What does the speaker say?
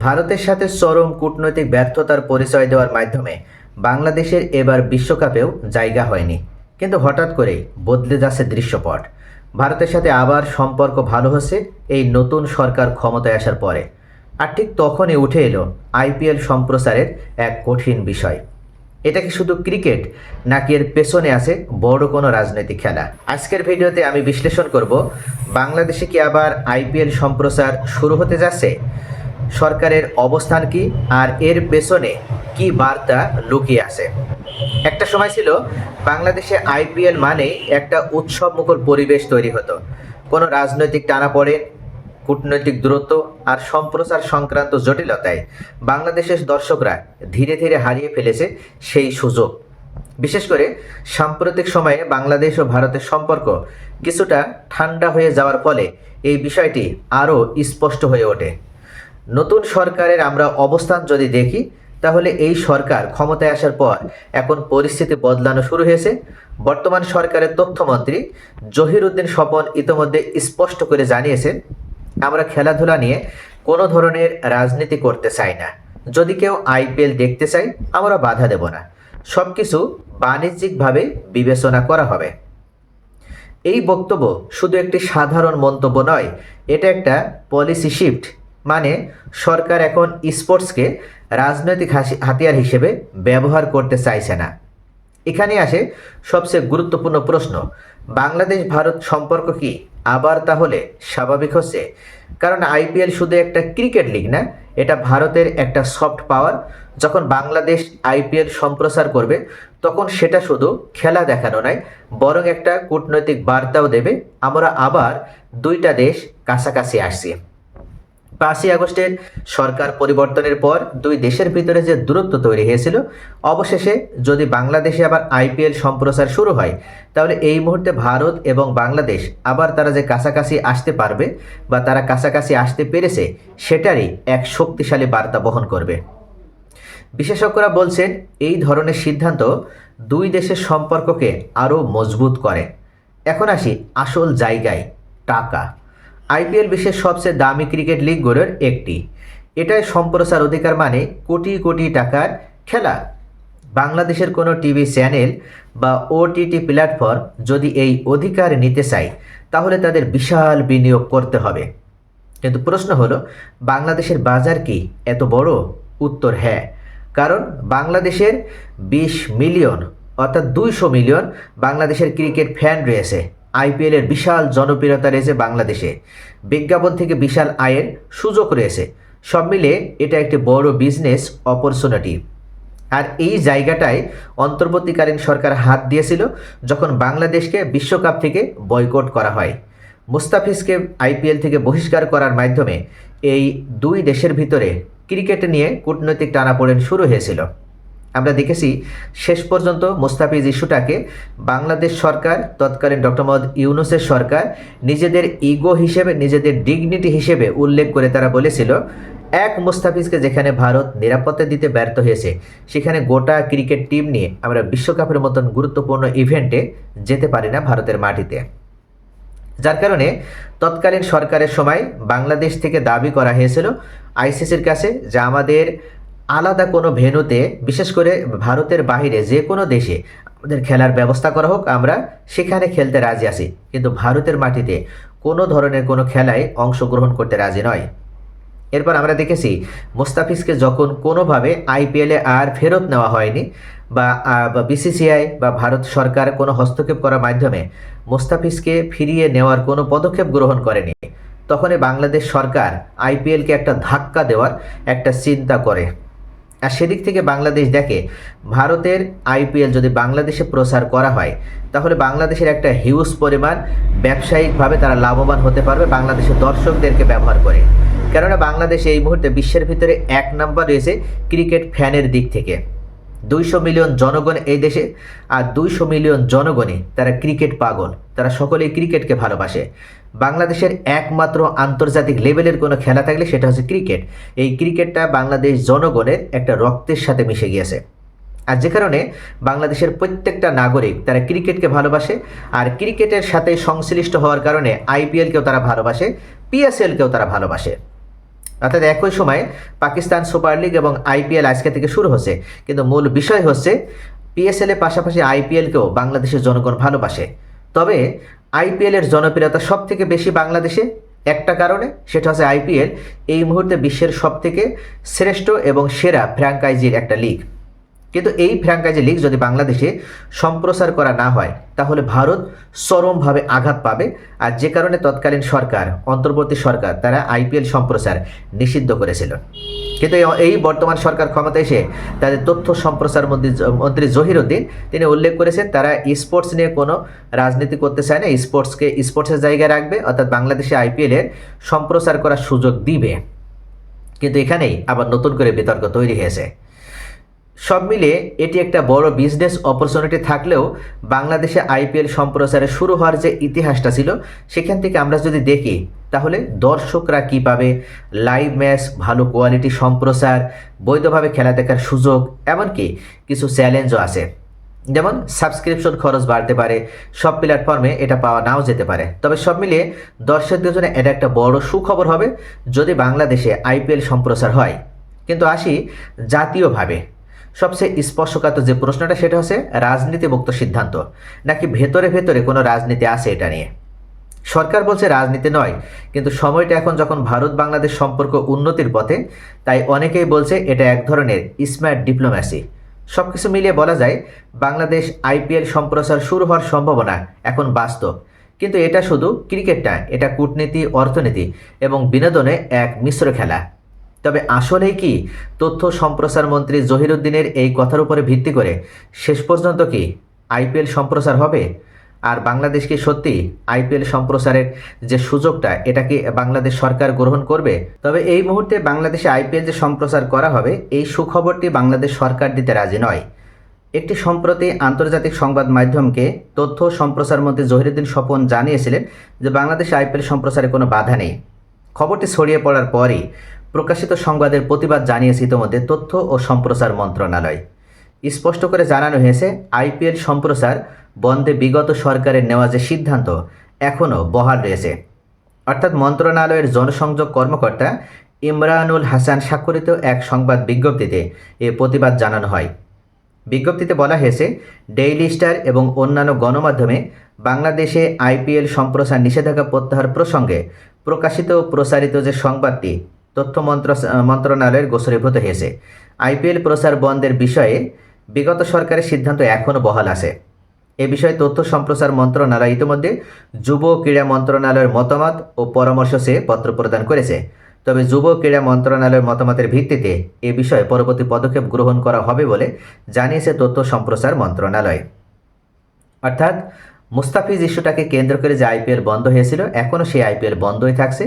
ভারতের সাথে চরম কূটনৈতিক ব্যর্থতার পরিচয় দেওয়ার মাধ্যমে বাংলাদেশের এবার বিশ্বকাপেও জায়গা হয়নি, কিন্তু হঠাৎ করেই বদলে যাচ্ছে দৃশ্যপট। ভারতের সাথে আবার সম্পর্ক ভালো হচ্ছে এই নতুন সরকার ক্ষমতায় আসার পরে। আর ঠিক তখনই উঠে এলো আইপিএল সম্প্রচারের এক কঠিন বিষয়। এটা কি শুধু ক্রিকেট, নাকি এর পেছনে আছে বড় কোনো রাজনৈতিক খেলা? আজকের ভিডিওতে আমি বিশ্লেষণ করব, বাংলাদেশে কি আবার আইপিএল সম্প্রচার শুরু হতে যাচ্ছে, সরকারের অবস্থান কি, আর এর পেছনে কি বার্তা লুকিয়ে আছে। একটা সময় ছিল বাংলাদেশে আইপিএল মানেই একটা উৎসবমুখর পরিবেশ তৈরি হতো। কোনো রাজনৈতিক টানাপোড়েন, কূটনৈতিক দূরত্ব আর সম্প্রচার সংক্রান্ত জটিলতায় বাংলাদেশের দর্শকরা ধীরে ধীরে হারিয়ে ফেলেছে সেই সুযোগ। বিশেষ করে সাম্প্রতিক সময়ে বাংলাদেশ ও ভারতের সম্পর্ক কিছুটা ঠান্ডা হয়ে যাওয়ার ফলে এই বিষয়টি আরও স্পষ্ট হয়ে ওঠে। নতুন সরকারের আমরা অবস্থান যদি দেখি, তাহলে এই সরকার ক্ষমতায় আসার পর এখন পরিস্থিতি বদলানো শুরু হয়েছে। বর্তমান সরকারের তথ্যমন্ত্রী জহির উদ্দিন স্বপন ইতোমধ্যে স্পষ্ট করে জানিয়েছেন, আমরা খেলাধুলা নিয়ে কোনো ধরনের রাজনীতি করতে চাই না। যদি কেউ আইপিএল দেখতে চাই, আমরা বাধা দেব না। সব কিছু বাণিজ্যিকভাবে বিবেচনা করা হবে। এই বক্তব্য শুধু একটি সাধারণ মন্তব্য নয়, এটা একটা পলিসি শিফট। মানে সরকার এখন স্পোর্টসকে রাজনৈতিক হাতিয়ার হিসেবে ব্যবহার করতে চাইছে না। এখানে আসে সবচেয়ে গুরুত্বপূর্ণ প্রশ্ন, বাংলাদেশ ভারত সম্পর্ক কি আবার তাহলে স্বাভাবিক হচ্ছে? কারণ আইপিএল শুধু একটা ক্রিকেট লিগ না, এটা ভারতের একটা সফট পাওয়ার। যখন বাংলাদেশ আইপিএল সম্প্রচার করবে, তখন সেটা শুধু খেলা দেখানো নয়, বরং একটা কূটনৈতিক বার্তাও দেবে, আমরা আবার দুইটা দেশ কাছাকাছি আসছি। 5ই আগস্টের সরকার পরিবর্তনের পর দুই দেশের ভিতরে যে দূরত্ব তৈরি হয়েছিল, অবশেষে যদি বাংলাদেশে আবার আইপিএল সম্প্রচার শুরু হয়, তাহলে এই মুহূর্তে ভারত এবং বাংলাদেশ আবার তারা যে কাছাকাছি আসতে পারবে বা তারা কাছাকাছি আসতে পেরেছে, সেটারই এক শক্তিশালী বার্তা বহন করবে। বিশেষজ্ঞরা বলছেন, এই ধরনের সিদ্ধান্ত দুই দেশের সম্পর্ককে আরও মজবুত করে। এখন আসি আসল জায়গায়, টাকা। আইপিএল বিশ্বের সবচেয়ে দামি ক্রিকেট লিগগুলোর একটি। এটাই সম্প্রচার অধিকার, মানে কোটি কোটি টাকার খেলা। বাংলাদেশের কোনো টিভি চ্যানেল বা ওটিটি প্ল্যাটফর্ম যদি এই অধিকার নিতে চায়, তাহলে তাদের বিশাল বিনিয়োগ করতে হবে। কিন্তু প্রশ্ন হলো, বাংলাদেশের বাজার কি এত বড়? উত্তর হ্যাঁ, কারণ বাংলাদেশের 20 মিলিয়ন অর্থাৎ 200 মিলিয়ন বাংলাদেশের ক্রিকেট ফ্যান রয়েছে। আইপিএলের বিশাল জনপ্রিয়তা রয়েছে বাংলাদেশে, বিজ্ঞাপন থেকে বিশাল আয়ের সুযোগ রয়েছে। সব মিলে এটা একটি বড় বিজনেস অপরচুনিটি। আর এই জায়গাটায় অন্তর্বর্তীকালীন সরকার হাত দিয়েছিল যখন বাংলাদেশকে বিশ্বকাপ থেকে বয়কট করা হয়। মুস্তাফিজকে আইপিএল থেকে বহিষ্কার করার মাধ্যমে এই দুই দেশের ভিতরে ক্রিকেট নিয়ে কূটনৈতিক টানাপোড়েন শুরু হয়েছিল। আমরা দেখেছি শেষ পর্যন্ত মুস্তাফিজ ইস্যুটাকে বাংলাদেশ সরকার, তৎকালীন ডক্টর মোহাম্মদ ইউনূসের সরকার নিজেদের ইগো হিসেবে, নিজেদের ডিগনিটি হিসেবে উল্লেখ করে তারা বলেছিল, এক মুস্তাফিজকে যেখানে ভারত নিরাপত্তা দিতে ব্যর্থ হয়েছে, সেখানে গোটা ক্রিকেট টিম নিয়ে আমরা বিশ্বকাপের মতন গুরুত্বপূর্ণ ইভেন্টে যেতে পারি না ভারতের মাটিতে। যার কারণে তৎকালীন সরকারের সময় বাংলাদেশ থেকে দাবি করা হয়েছিল আইসিসির কাছে যে আমাদের আলাদা কোনো ভেন্যুতে, বিশেষ করে ভারতের বাইরে যে কোনো দেশে আমাদের খেলার ব্যবস্থা করা হোক, আমরা সেখানে খেলতে রাজি আছি, কিন্তু ভারতের মাটিতে কোনো ধরনের কোনো খেলায় অংশগ্রহণ করতে রাজি নয়। এরপর আমরা দেখেছি মুস্তাফিজকে যখন কোনোভাবে আইপিএলে আর ফেরত নেওয়া হয়নি বা বিসিসিআই বা ভারত সরকার কোনো হস্তক্ষেপ করার মাধ্যমে মুস্তাফিজকে ফিরিয়ে নেওয়ার কোনো পদক্ষেপ গ্রহণ করেনি, তখনই বাংলাদেশ সরকার আইপিএলকে একটা ধাক্কা দেওয়ার একটা চিন্তা করে। আর সেদিক থেকে বাংলাদেশ দেখে, ভারতের আইপিএল যদি বাংলাদেশে প্রচার করা হয়, তাহলে বাংলাদেশের একটা হিউজ পরিমাণ ব্যবসায়িকভাবে তারা লাভবান হতে পারবে বাংলাদেশের দর্শকদেরকে ব্যবহার করে। কেননা বাংলাদেশ এই মুহূর্তে বিশ্বের ভিতরে 1 নম্বর রয়েছে ক্রিকেট ফ্যানের দিক থেকে। 200 মিলিয়ন জনগণ এই দেশে, আর 200 মিলিয়ন জনগণই তারা ক্রিকেট পাগল, তারা সকলেই ক্রিকেটকে ভালোবাসে। বাংলাদেশের একমাত্র আন্তর্জাতিক লেভেলের কোনো খেলা থাকলে সেটা হচ্ছে ক্রিকেট। এই ক্রিকেটটা বাংলাদেশ জনগণের একটা রক্তের সাথে মিশে গিয়েছে। আর যে কারণে বাংলাদেশের প্রত্যেকটা নাগরিক তারা ক্রিকেটকে ভালোবাসে, আর ক্রিকেটের সাথে সংশ্লিষ্ট হওয়ার কারণে আইপিএলকেও তারা ভালোবাসে, পিএসএলকেও তারা ভালোবাসে। অর্থাৎ একই সময়ে পাকিস্তান সুপার লিগ এবং আইপিএল আজকে থেকে শুরু হচ্ছে, কিন্তু মূল বিষয় হচ্ছে পিএসএল এর পাশাপাশি আইপিএলকেও বাংলাদেশের জনগণ ভালোবাসে। তবে আইপিএলের জনপ্রিয়তা সব থেকে বেশি বাংলাদেশে একটা কারণে, সেটা হচ্ছে আইপিএল এই মুহূর্তে বিশ্বের সব থেকে শ্রেষ্ঠ এবং সেরা ফ্র্যাঞ্চাইজির একটা লিগ। কিন্তু এই ফ্র্যাঞ্চাইজি লিগ যদি বাংলাদেশে সম্প্রচার করা না হয় তাহলে ভারত চরমভাবে আঘাত পাবে, আর যে কারণে তৎকালীন সরকার, অন্তর্বর্তী সরকার, তারা আইপিএল সম্প্রচার নিষিদ্ধ করেছিল। কিন্তু এই বর্তমান সরকার ক্ষমতায় এসে তাদের তথ্য সম্প্রচার মন্ত্রী জহিরুদ্দিন তিনি উল্লেখ করেছেন তারা স্পোর্টস নিয়ে কোনো রাজনীতি করতে চায় না, স্পোর্টসকে স্পোর্টসের জায়গায় রাখবে, অর্থাৎ বাংলাদেশে আইপিএলের সম্প্রচার করার সুযোগ দিবে। কিন্তু এখানেই আবার নতুন করে বিতর্ক তৈরি হয়েছে। সব মিলিয়ে এটি একটা বড় বিজনেস অপরচুনিটি থাকলেও বাংলাদেশে আইপিএল সম্প্রচারে শুরু হওয়ার যে ইতিহাসটা ছিল সেখান থেকে আমরা যদি দেখি তাহলে দর্শকরা কী পাবে, লাইভ ম্যাচ, ভালো কোয়ালিটি সম্প্রচার, বৈধভাবে খেলা দেখার সুযোগ, এমনকি কিছু চ্যালেঞ্জও আছে। যেমন সাবস্ক্রিপশন খরচ বাড়তে পারে, সব প্ল্যাটফর্মে এটা পাওয়া নাও যেতে পারে। তবে সব মিলিয়ে দর্শকদের জন্য এটা একটা বড় সুখবর হবে যদি বাংলাদেশে আইপিএল সম্প্রচার হয়। কিন্তু আসি জাতীয়ভাবে সবচেয়ে স্পর্শকাতর যে প্রশ্নটা, সেটা হচ্ছে রাজনীতিমুক্ত সিদ্ধান্ত নাকি ভেতরে ভেতরে কোনো রাজনীতি আছে এটা নিয়ে। সরকার বলছে রাজনীতি নয়, কিন্তু সময়টা এখন যখন ভারত বাংলাদেশ সম্পর্ক উন্নতির পথে, তাই অনেকেই বলছে এটা এক ধরনের স্মার্ট ডিপ্লোম্যাসি। সব কিছু মিলিয়ে বলা যায় বাংলাদেশ আইপিএল সম্প্রচার শুরু হওয়ার সম্ভাবনা এখন বাস্তব। কিন্তু এটা শুধু ক্রিকেট না, এটা কূটনীতি, অর্থনীতি এবং বিনোদনে এক মিশ্র খেলা। তবে আসলেই কি তথ্য সম্প্রচার মন্ত্রী জহিরুদ্দিনের এই কথার উপরে ভিত্তি করে শেষ পর্যন্ত কি আইপিএল সম্প্রচার হবে? আর বাংলাদেশ কি সত্যি আইপিএল সম্প্রচারের যে সুযোগটা, এটা কি বাংলাদেশ সরকার গ্রহণ করবে? তবে এই মুহূর্তে বাংলাদেশে আইপিএল যে সম্প্রচার করা হবে, এই সুখবরটি বাংলাদেশ সরকার দিতে রাজি নয়। একটি সম্প্রতি আন্তর্জাতিক সংবাদ মাধ্যমকে তথ্য সম্প্রচার মন্ত্রী জহিরুদ্দিন স্বপন জানিয়েছিলেন যে বাংলাদেশে আইপিএল সম্প্রচারে কোনো বাধা নেই। খবরটি ছড়িয়ে পড়ার পরই প্রকাশিত সংবাদের প্রতিবাদ জানিয়েছে ইতিমধ্যে তথ্য ও সম্প্রচার মন্ত্রণালয়। স্পষ্ট করে জানানো হয়েছে আইপিএল সম্প্রচার বন্ধে বিগত সরকারের নেওয়া যে সিদ্ধান্ত এখনও বহাল রয়েছে। অর্থাৎ মন্ত্রণালয়ের জনসংযোগ কর্মকর্তা ইমরানুল হাসান স্বাক্ষরিত এক সংবাদ বিজ্ঞপ্তিতে এ প্রতিবাদ জানানো হয়। বিজ্ঞপ্তিতে বলা হয়েছে ডেইলি স্টার এবং অন্যান্য গণমাধ্যমে বাংলাদেশে আইপিএল সম্প্রচার নিষেধাজ্ঞা প্রত্যাহার প্রসঙ্গে প্রকাশিত ও প্রচারিত যে সংবাদটি তথ্য মন্ত্রণালয়ের গোচরীভূত হয়েছে। আইপিএল প্রচার বন্ধের বিষয়ে বিগত সরকারের সিদ্ধান্ত এখনও বহাল আছে। এ বিষয়ে তথ্য সম্প্রচার মন্ত্রণালয় ইতিমধ্যে যুব ক্রীড়া মন্ত্রণালয়ের মতামত ও পরামর্শ চেয়ে পত্র প্রদান করেছে। তবে যুব ক্রীড়া মন্ত্রণালয়ের মতামতের ভিত্তিতে এ বিষয়ে পরবর্তী পদক্ষেপ গ্রহণ করা হবে বলে জানিয়েছে তথ্য সম্প্রচার মন্ত্রণালয়। অর্থাৎ মুস্তাফিজ ইস্যুটাকে কেন্দ্র করে যে আইপিএল বন্ধ হয়েছিল, এখনও সেই আইপিএল বন্ধই থাকছে।